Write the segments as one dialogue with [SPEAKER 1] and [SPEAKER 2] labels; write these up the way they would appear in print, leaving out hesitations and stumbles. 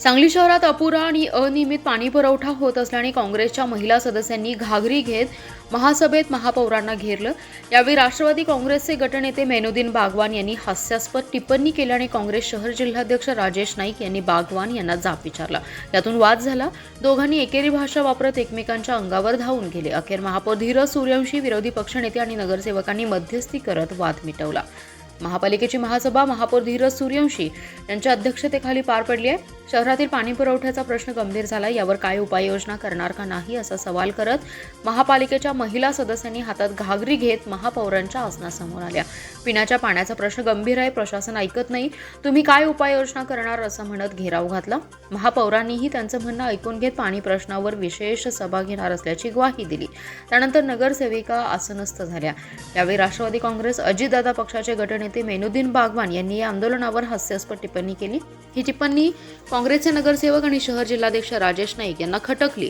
[SPEAKER 1] सांगली शहरात अपुरा आणि अनियमित पाणी पुरवठा होत असल्याने काँग्रेसच्या महिला सदस्यांनी घागरी घेत महासभेत महापौरांना घेरलं। यावेळी राष्ट्रवादी काँग्रेसचे गटनेते मेनुद्दीन बागवान यांनी हास्यास्पद टिप्पणी केल्याने काँग्रेस शहर जिल्हाध्यक्ष राजेश नाईक यांनी बागवान यांना जाब विचारला। यातून वाद झाला। दोघांनी एकेरी भाषा वापरत एकमेकांच्या अंगावर धावून गेले। अखेर महापौर धीरज सूर्यवंशी, विरोधी पक्षनेते आणि नगरसेवकांनी मध्यस्थी करत वाद मिटवला। महापालिकेची महासभा महापौर धीरज सूर्यवंशी यांच्या अध्यक्षतेखाली पार पडली आहे। शहरातील पाणी पुरवठ्याचा प्रश्न गंभीर झाला, यावर काय उपाययोजना करणार का नाही असा सवाल करत महापालिकेच्या महिला सदस्यांनी हातात घागरी घेत महापौरांच्या आसनासमोर आल्या। पिण्याच्या पाण्याचा प्रश्न गंभीर आहे, प्रशासन ऐकत नाही, तुम्ही काय उपाययोजना करणार असं म्हणत घेराव घातला। महापौरांनीही त्यांचं म्हणणं ऐकून घेत पाणी प्रश्नावर विशेष सभा घेणार असल्याची ग्वाही दिली। त्यानंतर नगरसेविका आसनस्थ झाल्या। यावेळी राष्ट्रवादी काँग्रेस अजितदादा पक्षाचे गटनेते मेनुद्दीन बागवान यांनी या आंदोलनावर हास्यास्पद टिप्पणी केली। ही टिप्पणी काँग्रेसचे नगरसेवक आणि शहर जिल्हाध्यक्ष राजेश नाईक यांना खटकली।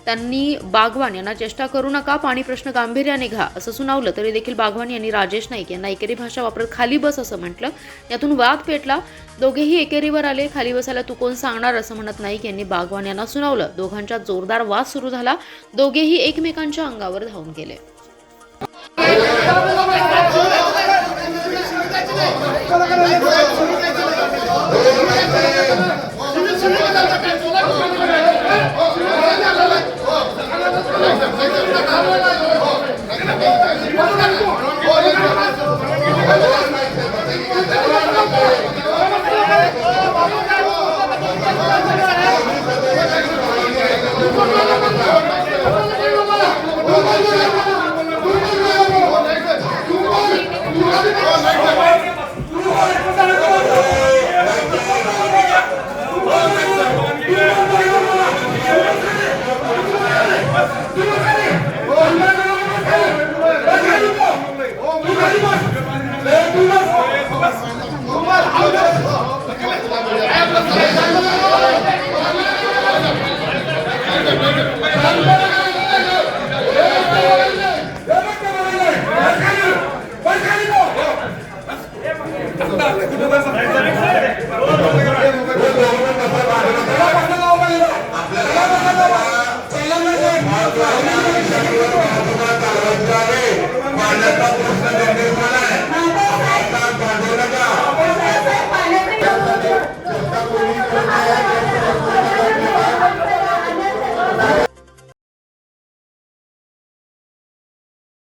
[SPEAKER 1] त्यांनी बागवान यांना चेष्टा करू नका, पाणी प्रश्न गांभीर्याने घ्या असं सुनावलं तरी देखील बागवान यांनी राजेश नाईक यांना एकेरी भाषा वापरत खाली बस असं म्हटलं। यातून वाद पेटला। दोघेही एकेरीवर आले। खाली बसायला तू कोण सांगणार असं म्हणत नाईक यांनी बागवान यांना सुनावलं। दोघांच्या जोरदार वाद सुरू झाला। दोघेही एकमेकांच्या अंगावर धावून गेले।